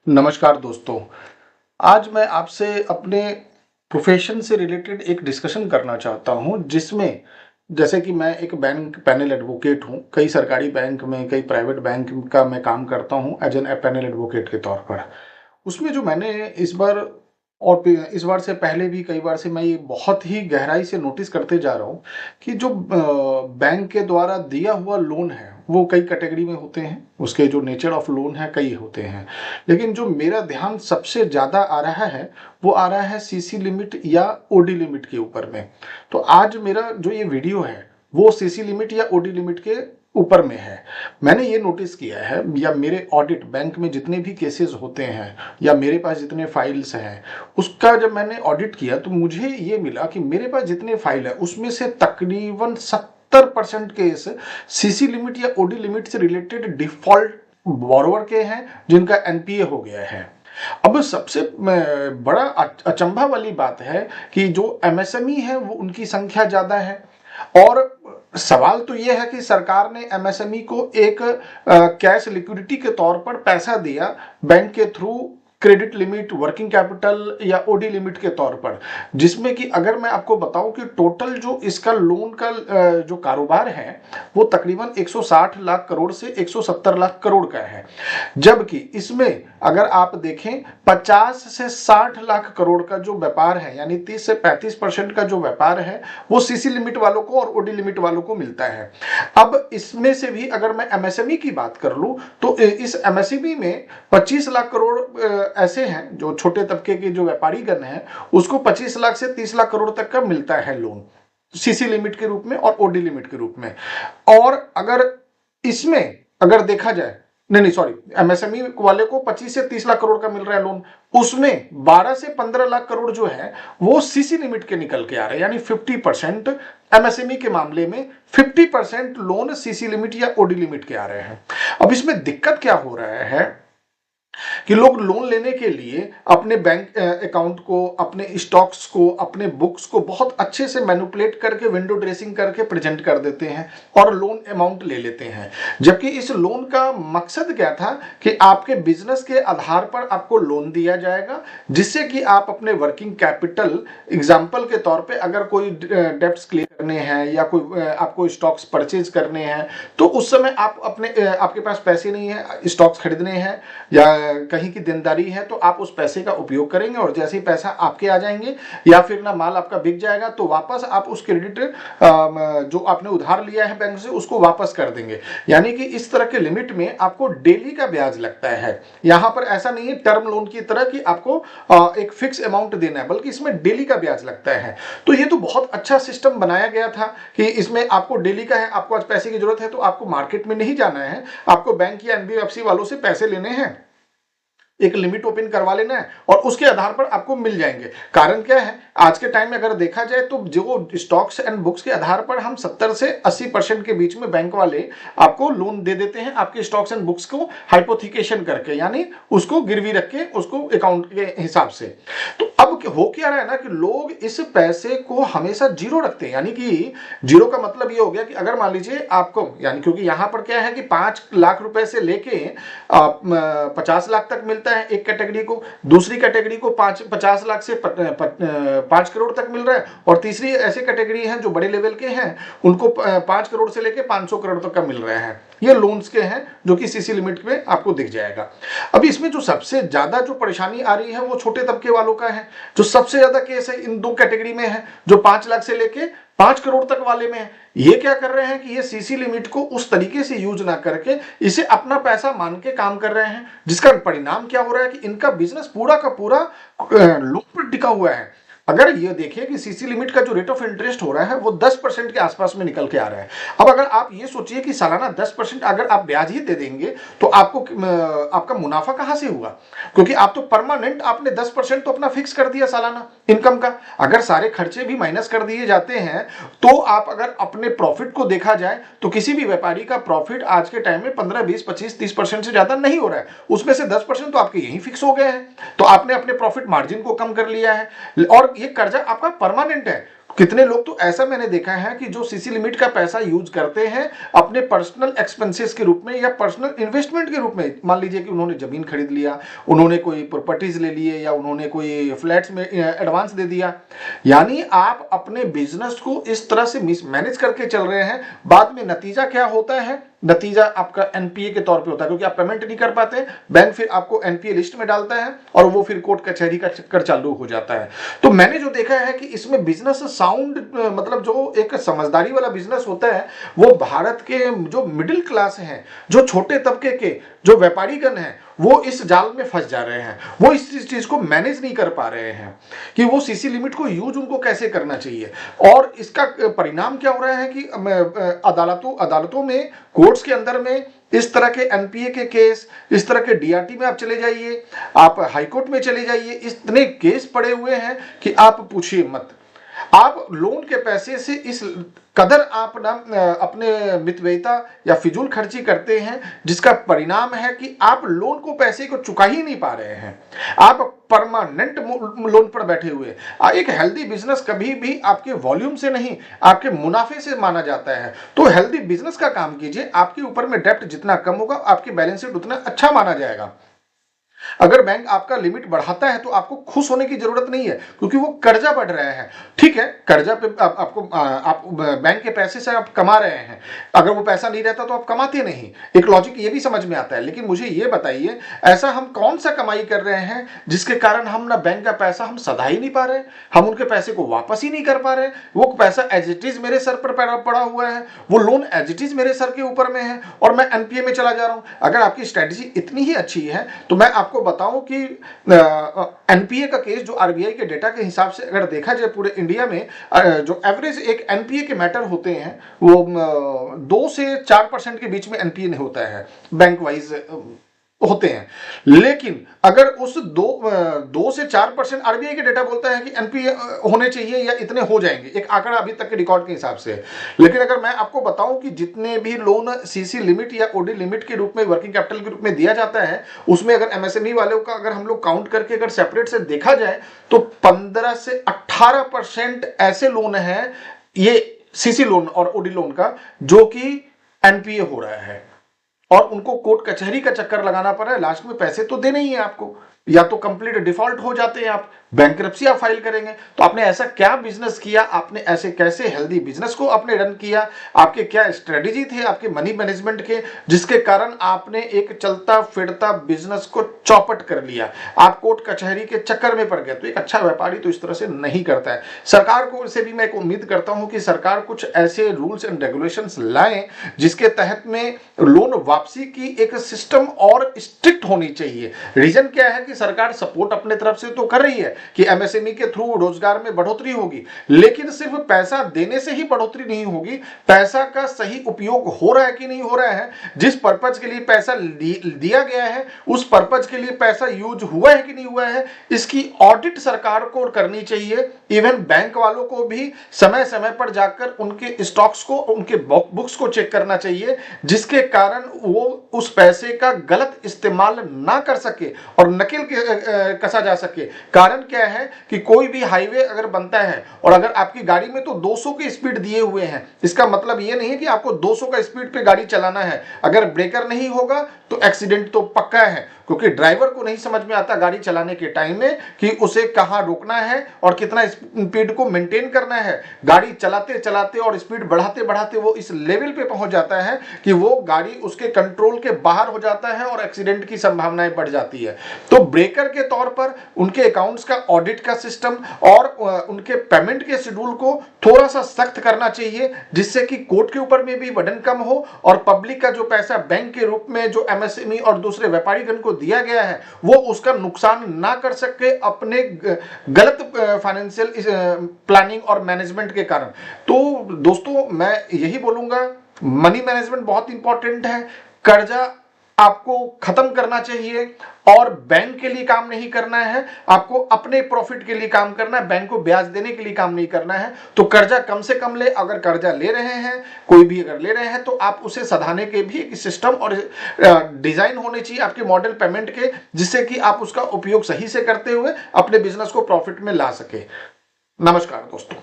नमस्कार दोस्तों। आज मैं आपसे अपने प्रोफ़ेशन से रिलेटेड एक डिस्कशन करना चाहता हूँ, जिसमें जैसे कि मैं एक बैंक पैनल एडवोकेट हूँ। कई सरकारी बैंक में, कई प्राइवेट बैंक का मैं काम करता हूँ एज़ एन पैनल एडवोकेट के तौर पर। उसमें जो मैंने इस बार और इस बार से पहले भी कई बार से मैं ये बहुत ही गहराई से नोटिस करते जा रहा हूँ कि जो बैंक के द्वारा दिया हुआ लोन है, वो कई कैटेगरी में होते हैं। उसके जो नेचर ऑफ लोन है, कई होते हैं। लेकिन जो मेरा ध्यान सबसे ज़्यादा आ रहा है, वो आ रहा है सीसी लिमिट या ओडी लिमिट के ऊपर में। तो आज मेरा जो ये वीडियो है, वो सीसी लिमिट या ओडी लिमिट के ऊपर में है। मैंने ये नोटिस किया है, या मेरे ऑडिट बैंक में जितने भी केसेस होते हैं या मेरे पास जितने फाइल्स हैं, उसका जब मैंने ऑडिट किया तो मुझे ये मिला कि मेरे पास जितने फाइल है उसमें से तकरीबन 70% केस सीसी लिमिट या ओडी लिमिट से रिलेटेड डिफॉल्ट बोरोवर के हैं, जिनका एनपीए हो गया है। अब सबसे बड़ा अचंभा वाली बात है कि जो एमएसएमई है वो उनकी संख्या ज्यादा है। और सवाल तो यह है कि सरकार ने एमएसएमई को एक कैश लिक्विडिटी के तौर पर पैसा दिया बैंक के through, credit limit, working capital या ओडी लिमिट के तौर पर, जिसमें कि अगर मैं आपको बताऊं कि टोटल जो इसका लोन का जो कारोबार है वो तकरीबन 160 लाख करोड़ से 170 लाख करोड़ का है। जबकि इसमें अगर आप देखें 50 से 60 लाख करोड़ का जो व्यापार है, यानी 30 से 35% का जो व्यापार है, वो सीसी लिमिट वालों को और ओडी लिमिट वालों को मिलता है। अब इसमें से भी अगर मैं एमएसएमई की बात कर लूं तो इस एमएसएमई में 25 लाख करोड़ ऐसे हैं जो छोटे तबके के जो व्यापारी गण हैं, उसको 25 लाख से 30 लाख करोड़ तक का मिलता है लोन, सीसी लिमिट के रूप में और ओडी लिमिट के रूप में। और अगर इसमें अगर देखा जाए, नहीं सॉरी, एमएसएमई वाले को 25 से 30 लाख करोड़ का मिल रहा है लोन, उसमें 12 से 15 लाख करोड़ जो है वो सीसी लिमिट के निकल के आ रहे हैं, यानी 50% एमएसएमई के मामले में 50% लोन सीसी लिमिट या ओडी लिमिट के आ रहे हैं। अब इसमें दिक्कत क्या हो रहा है कि लोग लोन लेने के लिए अपने बैंक अकाउंट को, अपने स्टॉक्स को, अपने बुक्स को बहुत अच्छे से मैनिपुलेट करके, विंडो ड्रेसिंग करके प्रेजेंट कर देते हैं और लोन अमाउंट ले लेते हैं। जबकि इस लोन का मकसद क्या था कि आपके बिजनेस के आधार पर आपको लोन दिया जाएगा, जिससे कि आप अपने वर्किंग कैपिटल, एग्जाम्पल के तौर पर अगर कोई डेब्ट्स क्लियर करने हैं या कोई आपको स्टॉक्स परचेज करने हैं, तो उस समय आप आपके पास पैसे नहीं है, स्टॉक्स खरीदने हैं या कहीं की देनदारी है, तो आप उस पैसे का उपयोग करेंगे और जैसे ही पैसा आपके आ जाएंगे या फिर ना माल आपका बिक जाएगा तो वापस आप उस क्रेडिट जो आपने उधार लिया है बैंक से उसको वापस कर देंगे। यानी कि इस तरह के लिमिट में आपको डेली का ब्याज लगता है। यहां पर ऐसा नहीं है टर्म लोन की तरह कि आपको एक फिक्स अमाउंट देना है, बल्कि इसमें डेली का ब्याज लगता है। तो ये तो बहुत अच्छा सिस्टम बनाया गया था कि इसमें आपको डेली का है, आपको आज पैसे की जरूरत है तो आपको मार्केट में नहीं जाना है, आपको बैंक या एनबीएफसी वालों से पैसे लेने हैं, एक लिमिट ओपन करवा लेना है और उसके आधार पर आपको मिल जाएंगे। कारण क्या है, आज के टाइम में अगर देखा जाए तो जो स्टॉक्स एंड बुक्स के आधार पर हम 70 से 80% के बीच में बैंक वाले आपको लोन दे देते हैं, आपके स्टॉक्स एंड बुक्स को हाइपोथिकेशन करके, यानी उसको गिरवी रख के, उसको अकाउंट के हिसाब से। तो अब हो क्या रहा है ना कि लोग इस पैसे को हमेशा जीरो रखते हैं। यानी कि जीरो का मतलब ये हो गया कि अगर मान लीजिए आपको, यानी क्योंकि यहां पर क्या है कि 5 लाख रुपए से लेके 50 लाख तक मिलता है एक कैटेगरी को, दूसरी कैटेगरी को 50 लाख से 5 करोड़ तक मिल रहा है, और तीसरी ऐसी कैटेगरी है जो बड़े लेवल के हैं, उनको 5 करोड़ से लेके 500 करोड़ तक का मिल रहा है। ये लोन्स के हैं जो कि सीसी लिमिट में आपको दिख जाएगा। अब इसमें जो सबसे ज्यादा जो परेशानी आ रही है वो छोटे तबके वालों का है। जो सबसे ज्यादा केस है इन दो कैटेगरी में है, जो 5 लाख से लेके 5 करोड़ तक वाले में है। ये क्या कर रहे हैं कि ये सीसी लिमिट को उस तरीके से यूज ना करके इसे अपना पैसा मान के काम कर रहे हैं, जिसका परिणाम क्या हो रहा है कि इनका बिजनेस पूरा का पूरा लोन पर टिका हुआ है। अगर ये देखिए कि सीसी लिमिट का जो रेट ऑफ इंटरेस्ट हो रहा है वो 10% के आसपास में निकल के आ रहा है। अब अगर आप ये सोचिए कि सालाना 10% अगर आप ब्याज ही दे देंगे तो आपको आपका मुनाफा कहां से हुआ, क्योंकि आप तो परमानेंट आपने 10% तो अपना फिक्स कर दिया सालाना इनकम का। अगर सारे खर्चे भी माइनस कर दिए जाते हैं तो आप अगर अपने प्रॉफिट को देखा जाए तो किसी भी व्यापारी का प्रॉफिट आज के टाइम में 15, 20, 25, 30% से ज्यादा नहीं हो रहा है। उसमें से 10% तो आपके यही फिक्स हो गए हैं, तो आपने अपने प्रॉफिट मार्जिन को कम कर लिया है और ये कर्जा आपका परमानेंट है। कितने लोग तो ऐसा मैंने देखा है कि जो सीसी लिमिट का पैसा यूज करते हैं अपने पर्सनल एक्सपेंसेस के रूप में या पर्सनल इन्वेस्टमेंट के रूप में। मान लीजिए कि उन्होंने जमीन खरीद लिया, उन्होंने कोई प्रॉपर्टीज ले लिए, या उन्होंने कोई फ्लैट्स में एडवांस दे दिया। यानी आप अपने बिजनेस को इस तरह से मिसमैनेज करके चल रहे हैं, बाद में नतीजा क्या होता है? नतीजा आपका एनपीए के तौर पे होता है, क्योंकि आप पेमेंट नहीं कर पाते, बैंक फिर आपको एनपीए लिस्ट में डालता है और वो फिर कोर्ट कचहरी का चक्कर चालू हो जाता है। तो मैंने जो देखा है कि इसमें बिजनेस साउंड, मतलब जो एक समझदारी वाला बिजनेस होता है, वो भारत के जो मिडिल क्लास हैं, जो छोटे तबके के जो व्यापारीगण हैं, वो इस जाल में फंस जा रहे हैं। वो इस चीज को मैनेज नहीं कर पा रहे हैं कि वो सीसी लिमिट को यूज उनको कैसे करना चाहिए। और इसका परिणाम क्या हो रहा है कि अदालतों में, कोर्ट्स के अंदर में इस तरह के एनपीए के केस, इस तरह के डीआरटी में आप चले जाइए, आप हाईकोर्ट में चले जाइए, इतने केस पड़े हुए हैं कि आप पूछिए मत। आप लोन के पैसे से इस कदर आप ना अपने मितव्ययिता या फिजूल खर्ची करते हैं, जिसका परिणाम है कि आप लोन को, पैसे को चुका ही नहीं पा रहे हैं। आप परमानेंट लोन पर बैठे हुए। एक हेल्दी बिजनेस कभी भी आपके वॉल्यूम से नहीं, आपके मुनाफे से माना जाता है। तो हेल्दी बिजनेस का काम कीजिए, आपके ऊपर में डेप्ट जितना कम होगा, आपकी बैलेंस शीट उतना अच्छा माना जाएगा। अगर बैंक आपका लिमिट बढ़ाता है तो आपको खुश होने की जरूरत नहीं है, क्योंकि वो कर्जा बढ़ रहा है। ठीक है, कर्जा पे आप बैंक के पैसे से आप कमा रहे हैं, अगर वो पैसा नहीं रहता तो आप कमाते नहीं। एक लॉजिक ये भी समझ में आता है। लेकिन मुझे ये बताइए, ऐसा हम कौन सा कमाई कर रहे हैं जिसके कारण हम ना बैंक का पैसा हम सधा ही नहीं पा रहे, हम उनके पैसे को वापस ही नहीं कर पा रहे। वो पैसा एज इट इज मेरे सर पर पड़ा हुआ है, वो लोन एज इट इज मेरे सर के ऊपर में है और मैं एनपीए में चला जा रहा हूं। अगर आपकी स्ट्रेटेजी इतनी ही अच्छी है तो मैं आपको बताऊं कि एनपीए का केस जो आरबीआई के डेटा के हिसाब से अगर देखा जाए पूरे इंडिया में, जो एवरेज एक एनपीए के मैटर होते हैं वो 2 से 4% के बीच में एनपीए नहीं होता है, बैंक वाइज होते हैं। लेकिन अगर उस 2 से 4% आरबीआई के डेटा बोलता है कि एनपीए होने चाहिए या इतने हो जाएंगे, एक आंकड़ा अभी तक के रिकॉर्ड के हिसाब से। लेकिन अगर मैं आपको बताऊं कि जितने भी लोन सीसी लिमिट या ओडी लिमिट के रूप में, वर्किंग कैपिटल के रूप में दिया जाता है, उसमें अगर एमएसएमई वालों का अगर हम लोग काउंट करके अगर सेपरेट से देखा जाए तो 15 से 18% ऐसे लोन है, ये सीसी लोन और ओडी लोन का, जो कि एनपीए हो रहा है और उनको कोर्ट कचहरी का चक्कर लगाना पड़ रहा है। लास्ट में पैसे तो देने ही है आपको, या तो कंप्लीट डिफॉल्ट हो जाते हैं, आप बैंकरप्सी आप फाइल करेंगे। तो आपने ऐसा क्या बिजनेस किया, आपने ऐसे कैसे हेल्दी बिजनेस को आपने रन किया, आपके क्या स्ट्रेटेजी थे आपके मनी मैनेजमेंट के, जिसके कारण आपने एक चलता फिरता बिजनेस को चौपट कर लिया, आप कोर्ट कचहरी के चक्कर में पड़ गए। तो एक अच्छा व्यापारी तो इस तरह से नहीं करता है। सरकार को से भी मैं एक उम्मीद करता हूं कि सरकार कुछ ऐसे रूल्स एंड रेगुलेशंस लाएं जिसके तहत में लोन वापसी की एक सिस्टम और स्ट्रिक्ट होनी चाहिए। रीजन क्या है कि सरकार सपोर्ट अपने तरफ से तो कर रही है कि एमएसएमई के थ्रू रोजगार में बढ़ोतरी होगी, लेकिन सिर्फ पैसा देने से ही बढ़ोतरी नहीं होगी। पैसा का सही उपयोग हो रहा है कि नहीं हो रहा है, जिस पर्पज के लिए पैसा दिया गया है उस पर्पज के लिए पैसा यूज हुआ है कि नहीं हुआ है, इसकी ऑडिट सरकार को करनी चाहिए। इवन बैंक वालों को भी समय समय पर जाकर उनके स्टॉक्स को, उनके बुक्स को चेक करना चाहिए, जिसके कारण वो उस पैसे का गलत इस्तेमाल ना कर सके और नकेल कसा जा सके। कारण क्या है कि कोई भी हाईवे अगर बनता है और अगर आपकी गाड़ी में तो 200 की स्पीड दिए हुए हैं, इसका मतलब ये नहीं है कि आपको 200 का स्पीड पे गाड़ी चलाना है। अगर ब्रेकर नहीं होगा तो एक्सीडेंट तो पक्का है, क्योंकि ड्राइवर को नहीं समझ में आता गाड़ी चलाने के टाइम में कि उसे कहां रोकना है और कितना स्पीड को मेंटेन करना है। गाड़ी चलाते चलाते और स्पीड बढ़ाते बढ़ाते वो इस लेवल पे पहुंच जाता है कि वो गाड़ी उसके कंट्रोल के बाहर हो जाता है और एक्सीडेंट की संभावनाएं बढ़ जाती है। तो ब्रेकर के तौर पर उनके अकाउंट्स का ऑडिट का सिस्टम और उनके पेमेंट के शेड्यूल को थोड़ा सा सख्त करना चाहिए, जिससे कि कोर्ट के ऊपर में भी बर्डन कम हो और पब्लिक का जो पैसा बैंक के रूप में जो एमएसएमई और दूसरे व्यापारीगण को दिया गया है वो उसका नुकसान ना कर सके अपने गलत फाइनेंशियल प्लानिंग और मैनेजमेंट के कारण। तो दोस्तों मैं यही बोलूंगा, मनी मैनेजमेंट बहुत इंपॉर्टेंट है। कर्जा आपको खत्म करना चाहिए और बैंक के लिए काम नहीं करना है, आपको अपने प्रॉफिट के लिए काम करना है, बैंक को ब्याज देने के लिए काम नहीं करना है। तो कर्जा कम से कम ले, अगर कर्जा ले रहे हैं, कोई भी अगर ले रहे हैं तो आप उसे सधाने के भी एक सिस्टम और डिजाइन होने चाहिए आपके मॉडल पेमेंट के, जिससे कि आप उसका उपयोग सही से करते हुए अपने बिजनेस को प्रॉफिट में ला सके। नमस्कार दोस्तों।